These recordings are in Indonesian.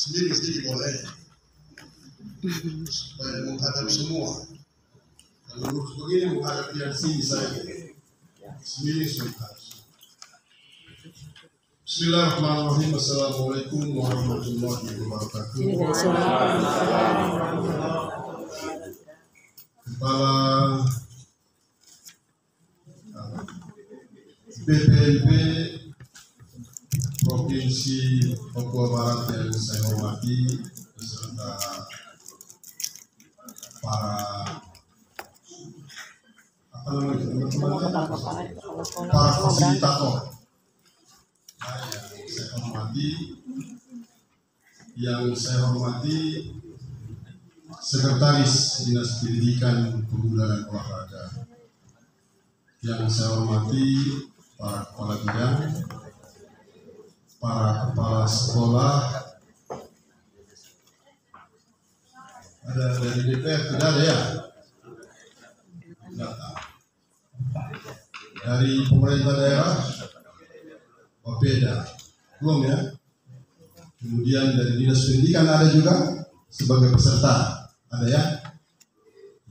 Sedikit boleh supaya menghadap semua. Kalau lurus begini menghadap yang sini saja. Bismillahirrahmanirrahim. Assalamualaikum warahmatullahi wabarakatuh. Kepala BPNP Provinsi Papua Barat yang saya hormati, beserta para fasilitator yang saya hormati Sekretaris Dinas Pendidikan, Pemuda dan Olahraga, yang saya hormati para kepala bidang, para kepala sekolah, ada dari DPR tidak ada ya? Tidak. Dari pemerintah daerah, Bapeda, belum ya? Kemudian dari Dinas Pendidikan ada juga sebagai peserta, ada ya?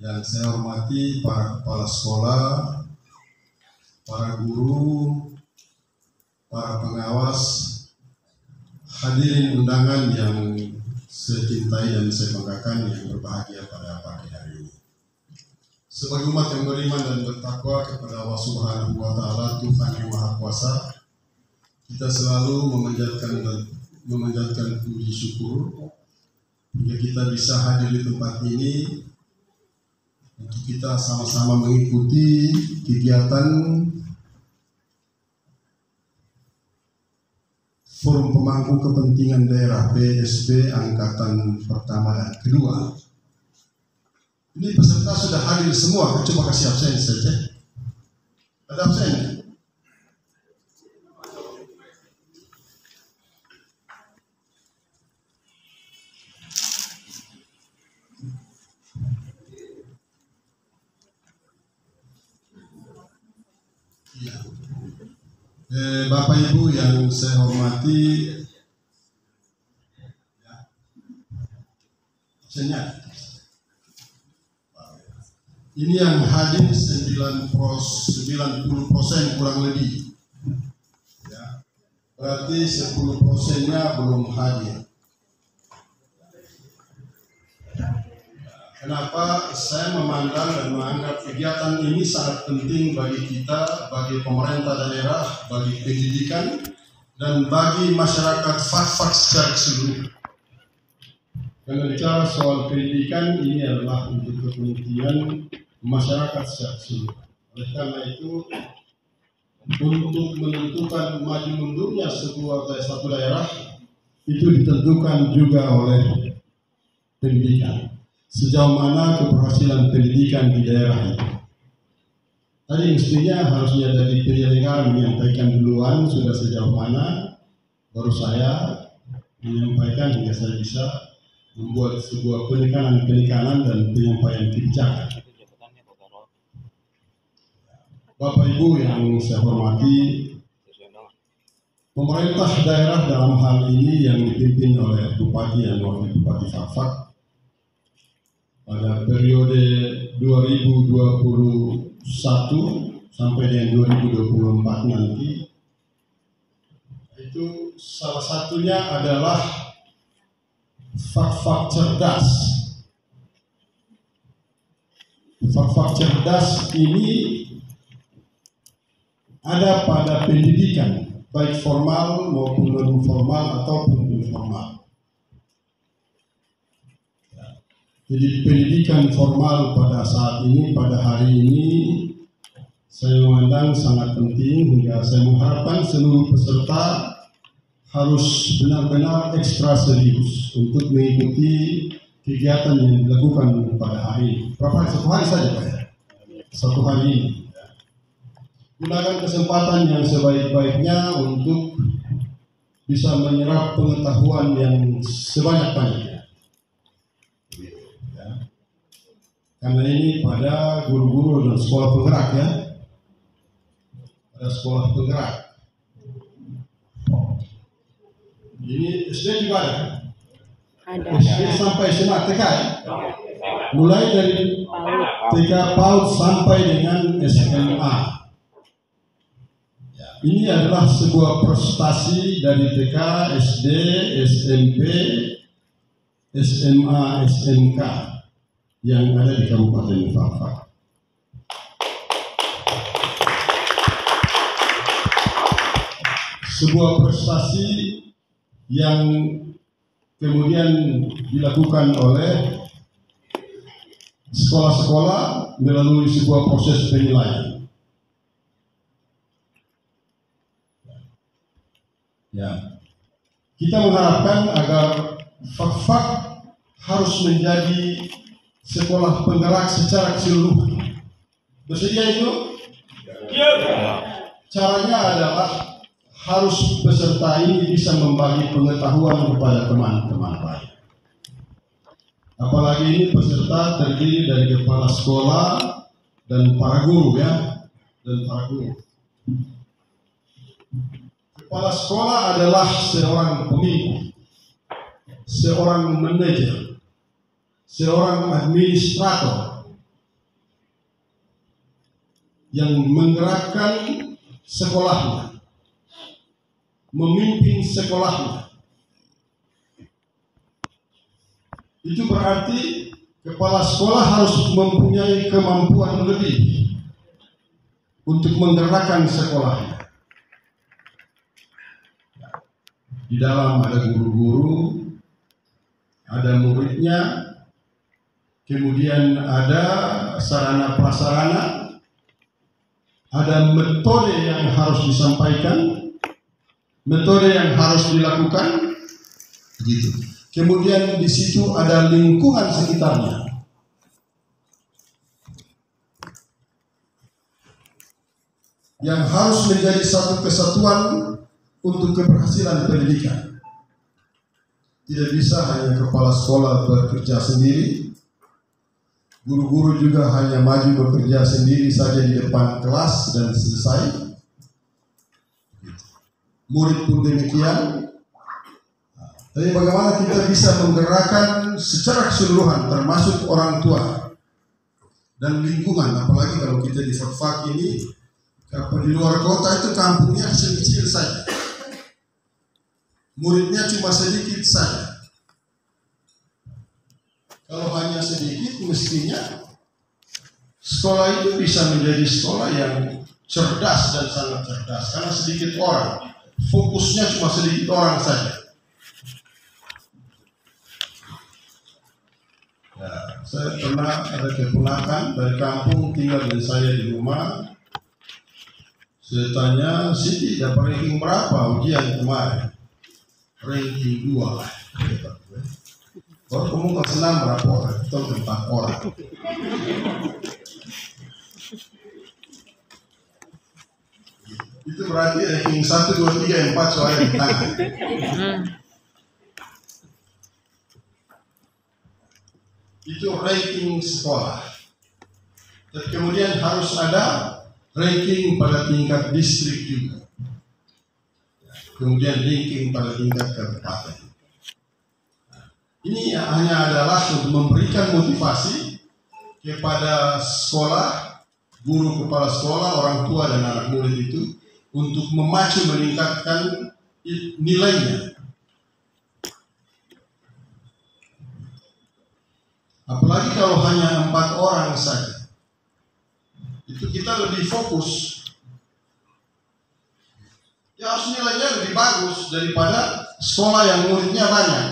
Yang saya hormati para kepala sekolah, para guru, para pengawas, hadirin undangan yang saya cintai dan saya banggakan, yang berbahagia pada pagi hari ini. Sebagai umat yang beriman dan bertakwa kepada Allah Subhanahu wa Ta'ala, Tuhan yang Maha Kuasa, kita selalu memanjatkan puji syukur hingga kita bisa hadir di tempat ini untuk kita sama-sama mengikuti kegiatan Forum Pemangku Kepentingan Daerah PSB Angkatan Pertama dan Kedua. Ini peserta sudah hadir semua, coba kasih absen saja. Ada absen? Ya. Bapak Ibu yang saya hormati, absennya. Ini yang hadir 90% kurang lebih, ya. Berarti 10%-nya belum hadir. Kenapa saya memandang dan menganggap kegiatan ini sangat penting bagi kita, bagi pemerintah daerah, bagi pendidikan, dan bagi masyarakat Fak-Fak secara keseluruhan. Karena bicara soal pendidikan ini adalah untuk kepentingan masyarakat secara keseluruhan. Oleh karena itu, untuk menentukan maju mundurnya satu daerah itu ditentukan juga oleh pendidikan. Sejauh mana keberhasilan pendidikan di daerah itu. Tadi mestinya harusnya dari penyelenggara menyampaikan duluan sudah sejauh mana, baru saya menyampaikan hingga saya bisa membuat sebuah penekanan dan penyampaian kebijakan. Bapak Ibu yang saya hormati, pemerintah daerah dalam hal ini yang dipimpin oleh Bupati dan Wakil Bupati Fak-Fak pada periode 2021 sampai dengan 2024 nanti, itu salah satunya adalah Fak-Fak cerdas. Fak-Fak cerdas ini ada pada pendidikan, baik formal maupun non formal ataupun informal. Jadi pendidikan formal pada saat ini, pada hari ini, saya memandang sangat penting hingga saya mengharapkan seluruh peserta harus benar-benar ekstra serius untuk mengikuti kegiatan yang dilakukan pada hari ini. Berapa hari? Satu hari saja Pak ya? Satu hari ini. Gunakan kesempatan yang sebaik-baiknya untuk bisa menyerap pengetahuan yang sebanyak-banyaknya. Karena ini pada guru-guru dan sekolah penggerak ya, ada sekolah penggerak. Ini SD juga ada, SD sampai SMA TK ya? Mulai dari TK PAUD sampai dengan SMA. Ya, ini adalah sebuah prestasi dari TK, SD, SMP, SMA, SMK yang ada di Kabupaten Fak-Fak. Sebuah prestasi yang kemudian dilakukan oleh sekolah-sekolah melalui sebuah proses penilaian. Ya, kita mengharapkan agar Fak-Fak harus menjadi sekolah penggerak secara keseluruhan. Bersedia itu? Ya. Caranya adalah harus peserta ini bisa membagi pengetahuan kepada teman-teman lain. Apalagi ini peserta terdiri dari kepala sekolah dan para guru ya, dan para guru. Kepala sekolah adalah seorang pemimpin, seorang manajer, seorang administrator yang menggerakkan sekolahnya, memimpin sekolahnya. Itu berarti kepala sekolah harus mempunyai kemampuan lebih untuk menggerakkan sekolahnya. Di dalam ada guru-guru, ada muridnya, kemudian ada sarana prasarana, ada metode yang harus disampaikan, metode yang harus dilakukan, begitu. Kemudian di situ ada lingkungan sekitarnya. Yang harus menjadi satu kesatuan untuk keberhasilan pendidikan. Tidak bisa hanya kepala sekolah bekerja sendiri, guru-guru juga hanya maju bekerja sendiri saja di depan kelas dan selesai. Murid pun demikian. Tapi bagaimana kita bisa menggerakkan secara keseluruhan, termasuk orang tua dan lingkungan, apalagi kalau kita di Fak-Fak ini, kalau di luar kota itu kampungnya kecil-kecil saja, muridnya cuma sedikit saja. Kalau hanya sedikit, mestinya sekolah itu bisa menjadi sekolah yang cerdas dan sangat cerdas, karena sedikit orang, fokusnya cuma sedikit orang saja. Ya, saya pernah ada keponakan dari kampung tinggal dengan saya di rumah. Saya tanya, Siti dapat ranking berapa ujian kemarin? Ranking 2. Kalau kamu nggak senang berapa orang? Itu 4 orang. Itu berarti ranking 1, 2, 3, 4 soalnya di tangan. Itu ranking sekolah. Dan kemudian harus ada ranking pada tingkat distrik juga. Kemudian ranking pada tingkat kabupaten. Ini hanya adalah untuk memberikan motivasi kepada sekolah, guru kepala sekolah, orang tua dan anak murid itu untuk memacu meningkatkan nilainya. Apalagi kalau hanya 4 orang saja, itu kita lebih fokus. Ya harus nilainya lebih bagus daripada sekolah yang muridnya banyak.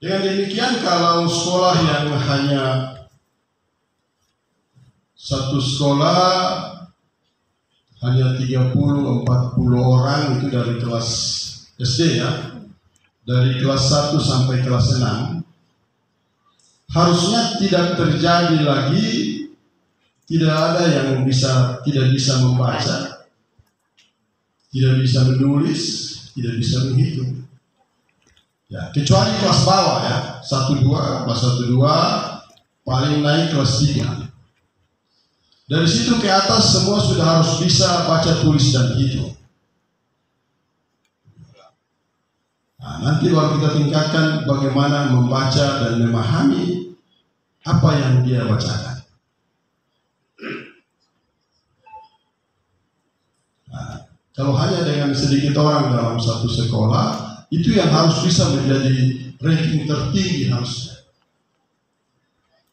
Dengan demikian, kalau sekolah yang hanya satu sekolah hanya 30-40 orang itu dari kelas SD ya, dari kelas 1 sampai kelas 6, harusnya tidak terjadi lagi tidak ada yang tidak bisa membaca, tidak bisa menulis, tidak bisa menghitung. Ya, kecuali kelas bawah ya, 1-2, kelas 1-2, paling naik kelas 3. Dari situ ke atas semua sudah harus bisa baca, tulis, dan hitung. Nah, nanti baru kita tingkatkan bagaimana membaca dan memahami apa yang dia bacakan. Nah, kalau hanya dengan sedikit orang dalam satu sekolah, itu yang harus bisa menjadi ranking tertinggi harusnya.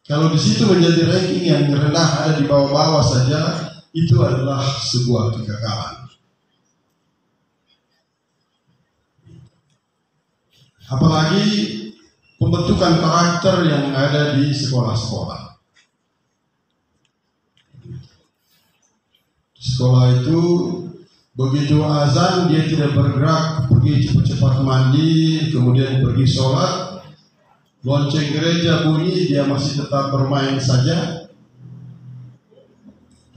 Kalau di situ menjadi ranking yang rendah, ada di bawah-bawah saja, itu adalah sebuah kegagalan. Apalagi pembentukan karakter yang ada di sekolah-sekolah. Sekolah itu begitu azan dia tidak bergerak, pergi cepat-cepat mandi, kemudian pergi sholat. Lonceng gereja bunyi, dia masih tetap bermain saja.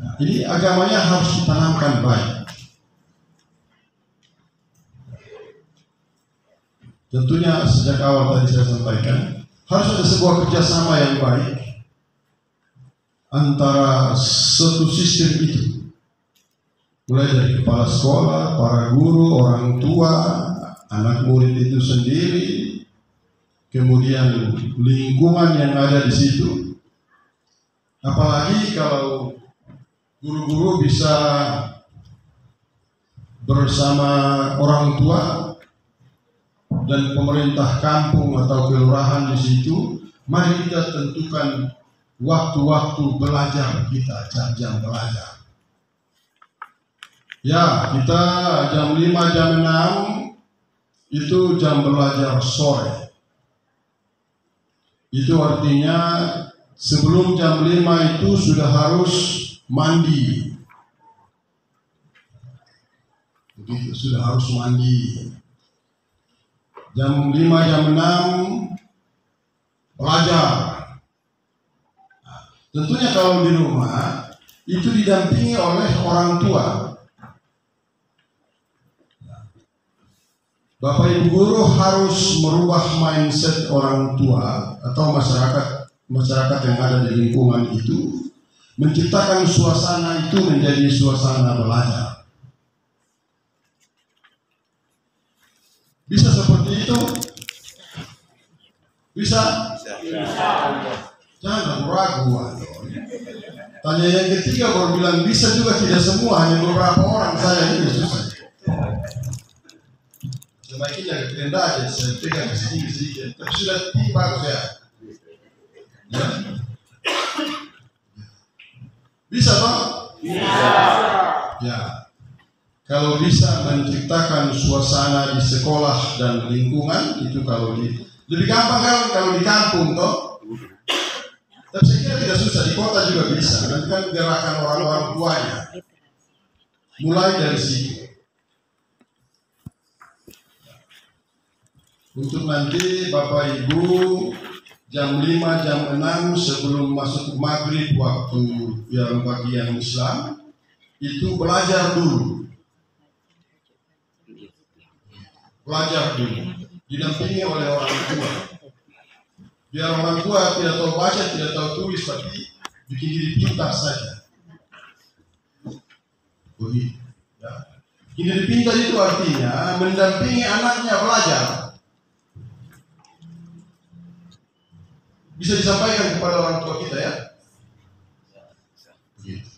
Nah, ini agamanya harus ditanamkan baik. Tentunya sejak awal tadi saya sampaikan, harus ada sebuah kerjasama yang baik antara satu sistem itu. Mulai dari kepala sekolah, para guru, orang tua, anak murid itu sendiri, kemudian lingkungan yang ada di situ. Apalagi kalau guru-guru bisa bersama orang tua dan pemerintah kampung atau kelurahan di situ, mari kita tentukan waktu-waktu belajar kita, jam-jam belajar. Ya, kita jam 5, jam 6 itu jam belajar sore. Itu artinya sebelum jam 5 itu sudah harus mandi. Begitu, sudah harus mandi. Jam 5, jam 6 belajar. Nah, tentunya kalau di rumah itu didampingi oleh orang tua. Bapak Ibu guru harus merubah mindset orang tua atau masyarakat yang ada di lingkungan itu, menciptakan suasana itu menjadi suasana belajar. Bisa seperti itu? Bisa? Jangan ragu. Tanya yang ketiga baru bilang bisa juga, tidak semua, hanya beberapa orang. Saya ini susah. Semakin yang rendah aja, saya pegang sedikit-sedikit, tapi sudah bagus ya. Ya. Bisa Pak? Bisa. Ya. Kalau bisa menciptakan suasana di sekolah dan lingkungan itu, kalau lebih gampang kan kalau di kampung toh. Tapi saya kira tidak susah, di kota juga bisa. Nanti kan gerakan orang-orang tuanya. Mulai dari situ. Untuk nanti Bapak Ibu jam 5, jam 6 sebelum masuk maghrib waktu yang bagian Islam itu belajar dulu. Belajar dulu. Didampingi oleh orang tua. Biar orang tua tidak tahu baca, tidak tahu tulis, tapi bikin diri pintar saja. Begitu. Ya. Bikin diri pintar itu artinya mendampingi anaknya belajar. Bisa disampaikan kepada orang tua kita ya. Begitu.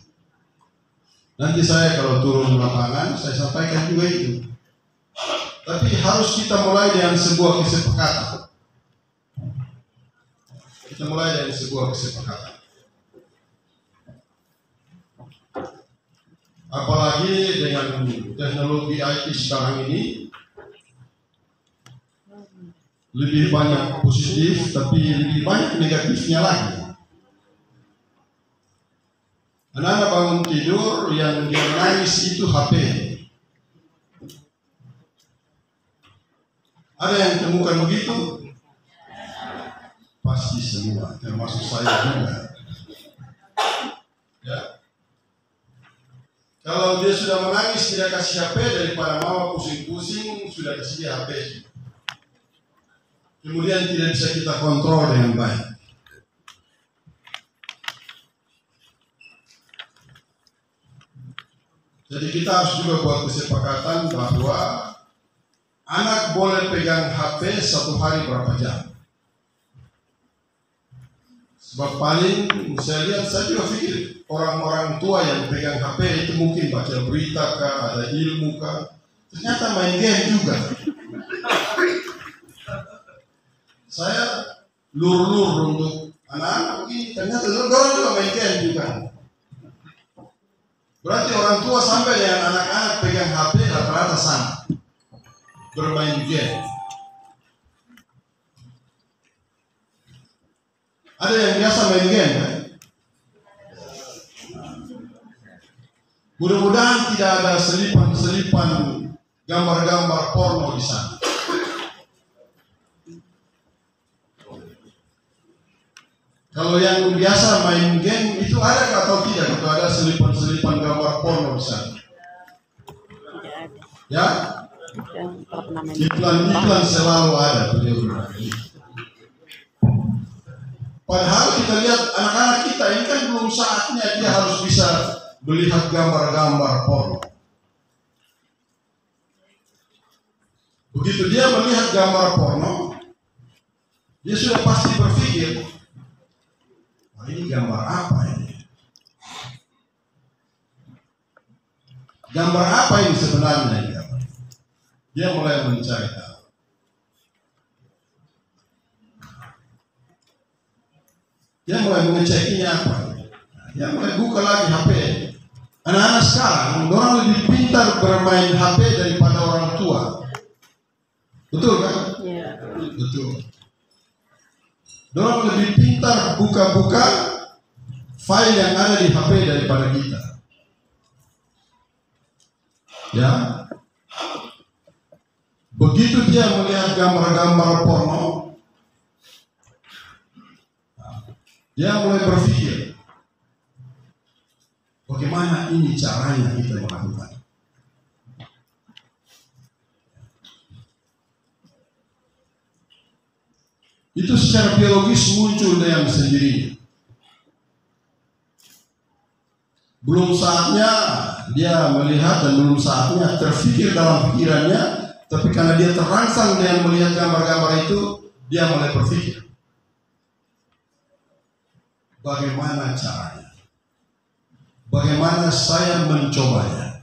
Nanti saya kalau turun lapangan, saya sampaikan juga itu. Tapi harus kita mulai dengan sebuah kesepakatan. Kita mulai dari sebuah kesepakatan. Apalagi dengan teknologi IT sekarang ini, lebih banyak positif, tapi lebih banyak negatifnya lagi. Anak-anak bangun tidur yang dia nangis itu HP. Ada yang temukan begitu? Pasti semua, termasuk saya juga. Ya. Kalau dia sudah menangis tidak kasih HP, daripada mama pusing-pusing, sudah kasih dia HP. Kemudian tidak bisa kita kontrol dengan baik. Jadi kita harus juga buat kesepakatan bahwa anak boleh pegang HP satu hari berapa jam. Sebab paling saya lihat, saya juga pikir orang-orang tua yang pegang HP itu mungkin baca berita kah, ada ilmu kah. Ternyata main game juga. Saya lur-lur untuk anak-anak begini, ternyata orang juga main game juga. Berarti orang tua sampai dengan anak-anak pegang HP rata-rata sama, bermain game. Ada yang biasa main game kan? Mudah-mudahan tidak ada selipan-selipan gambar-gambar porno di sana. Kalau yang biasa main game itu ada atau tidak? Atau ada selipan-selipan gambar porno di sana? Ya? Iklan-iklan selalu ada. Padahal kita lihat anak-anak kita ini kan belum saatnya dia harus bisa melihat gambar-gambar porno. Begitu dia melihat gambar porno, dia sudah pasti berpikir, wah ini gambar apa ini? Gambar apa ini sebenarnya? Dia mulai mencari tahu. Dia mulai mengecekinya apa? Dia mulai buka lagi HP. Anak-anak sekarang, orang lebih pintar bermain HP daripada orang tua. Betul kan? Iya. Betul. Orang lebih pintar buka-buka file yang ada di HP daripada kita. Ya. Begitu dia melihat gambar-gambar porno, dia mulai berpikir, bagaimana ini caranya kita melakukan. Itu secara biologis muncul dengan sendirinya. Belum saatnya dia melihat dan belum saatnya terfikir dalam pikirannya, tapi karena dia terangsang dengan melihat gambar-gambar itu, dia mulai berpikir, bagaimana caranya? Bagaimana saya mencobanya?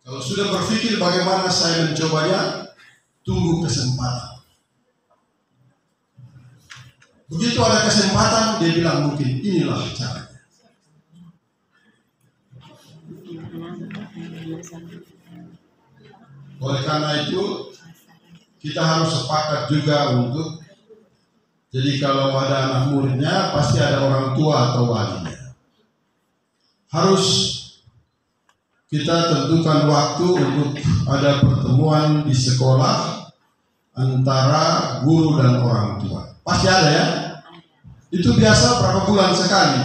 Kalau sudah berpikir bagaimana saya mencobanya, tunggu kesempatan. Begitu ada kesempatan, dia bilang mungkin inilah caranya. Oleh karena itu, kita harus sepakat juga untuk, jadi kalau ada anak muridnya, pasti ada orang tua atau walinya. Harus kita tentukan waktu untuk ada pertemuan di sekolah antara guru dan orang tua. Pasti ada ya? Itu biasa berapa bulan sekali?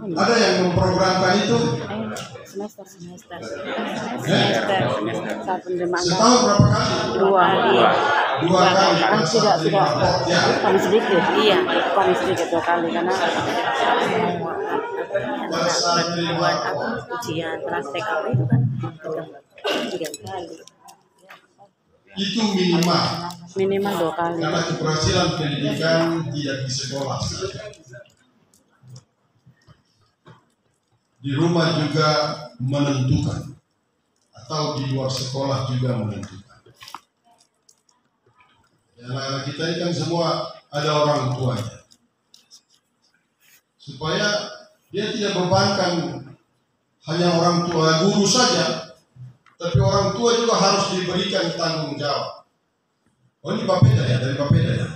Ada yang memprogramkan itu? Semester. Setahun berapa kali? Dua kali. Tidak. Paling sedikit. Iya, paling sedikit 2 kali karena buat ujian praktek apa itu kan 3 kali. Itu minimal 2 kali. Karena keberhasilan pendidikan tidak di sekolah. Di rumah juga menentukan, atau di luar sekolah juga menentukan. Anak-anak kita ini kan semua ada orang tuanya, supaya dia tidak bebankan hanya orang tua guru saja, tapi orang tua juga harus diberikan tanggung jawab. Oh ini Bapeda ya, dari Bapeda ya.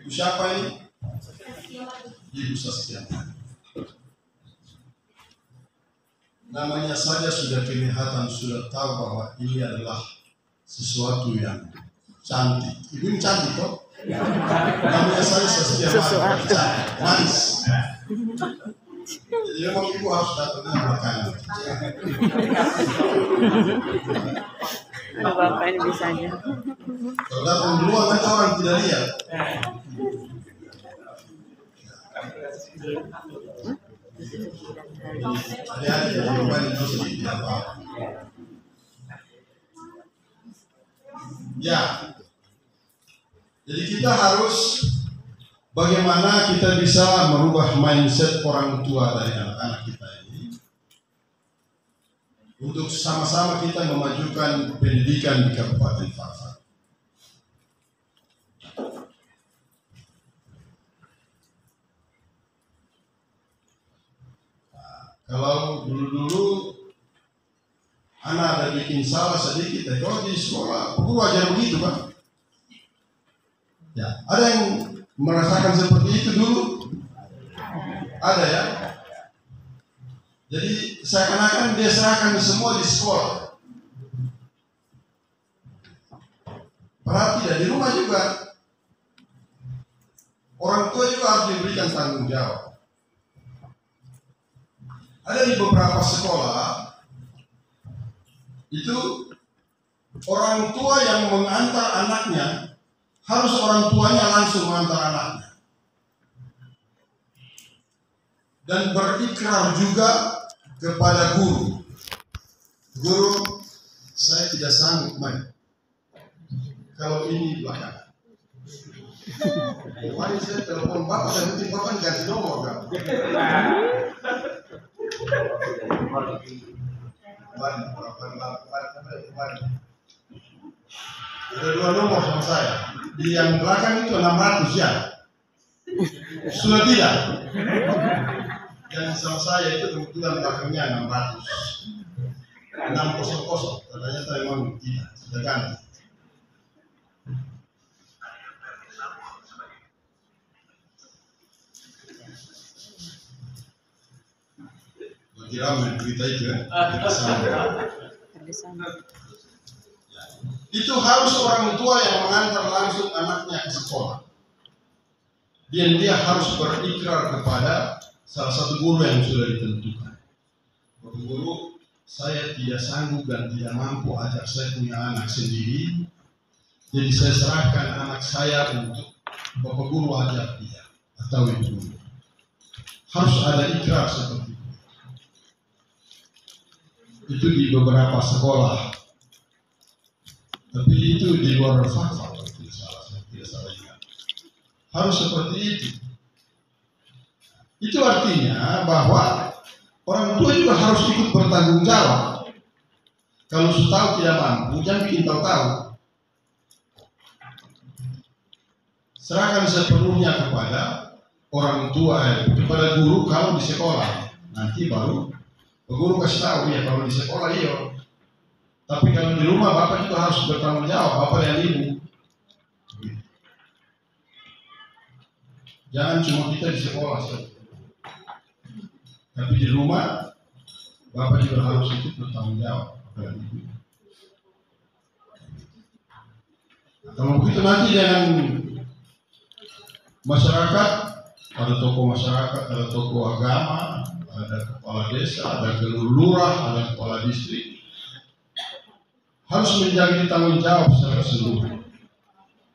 Ibu siapa ini? Ibu Sastiana. Namanya saja sudah kelihatan, sudah tahu bahwa ini adalah sesuatu yang cantik. Ibu ini cantik kok. Namanya saja Sastiana, manis. Jadi memang ibu harus datang ke belakang. Aduh, Bapak ini bisanya. Kalau datang duluan kan orang tidak lihat. Hati-hati ya, kembali itu sedikit apa. Ya, jadi kita harus bagaimana kita bisa merubah mindset orang tua dari anak-anak kita ini untuk sama-sama kita memajukan pendidikan di Kabupaten Fakfak. Kalau dulu-dulu anak ada bikin salah sedikit, kalau di sekolah guru ajar begitu Pak. Ya, ada yang merasakan seperti itu dulu? Ada ya? Jadi seakan-akan dia serahkan semua di sekolah. Padahal tidak, di rumah juga. Orang tua juga harus diberikan tanggung jawab. Ada di beberapa sekolah itu orang tua yang mengantar anaknya harus orang tuanya langsung mengantar anaknya dan berikrar juga kepada guru, saya tidak sanggup main kalau ini belakangan. Kemarin saya telepon bapak dan mungkin bapak ganti nomor kan. Ada 2 nomor sama saya. Di yang belakang itu 600 ya. Sudah tidak. Yang sama saya itu kebetulan belakangnya 600. 600. Ternyata memang tidak. Sudah ganti. Ramai berita itu ya. Itu harus orang tua yang mengantar langsung anaknya ke sekolah. Dan dia harus berikrar kepada salah satu guru yang sudah ditentukan. Guru, saya tidak sanggup dan tidak mampu ajak saya punya anak sendiri. Jadi saya serahkan anak saya untuk Bapak Guru ajak dia atau ibu guru. Harus ada ikrar seperti itu. Itu di beberapa sekolah, tapi itu di luar Fakfak, tidak salah ingat. Harus seperti itu. Itu artinya bahwa orang tua juga harus ikut bertanggung jawab. Kalau sudah tahu tidak mampu, jangan bikin tahu-tahu. Serahkan sepenuhnya kepada orang tua, kepada guru kalau di sekolah. Nanti baru guru kasih tahu ya kalau di sekolah iya. Tapi kalau di rumah bapak juga harus bertanggung jawab, bapak dan ibu. Jangan cuma kita di sekolah saja. Tapi di rumah bapak juga harus ikut bertanggung jawab, bapak dan ibu. Nah, kalau begitu nanti dengan masyarakat, ada tokoh masyarakat, ada tokoh agama, ada kepala desa, ada lurah, ada kepala distrik, harus menjadi tanggung jawab secara seluruh.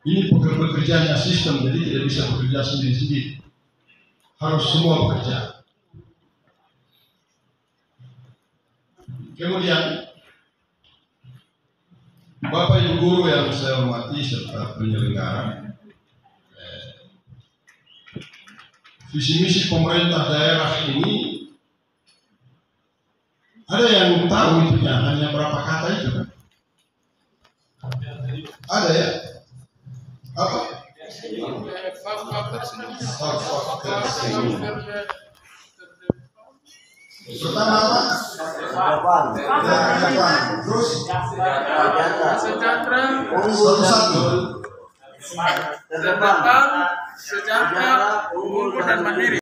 Ini pekerjaannya sistem, jadi tidak bisa bekerja sendiri-sendiri. Harus semua bekerja. Kemudian, Bapak Ibu Guru yang saya hormati serta penyelenggara, visi misi pemerintah daerah ini ada yang tahu itunya, hanya berapa kata itu kan? Ada ya? Apa? Pertama apa? Depan. Terus? Sejahtera. Satu-satu. Terdepan. Sejahtera, unggul dan mandiri.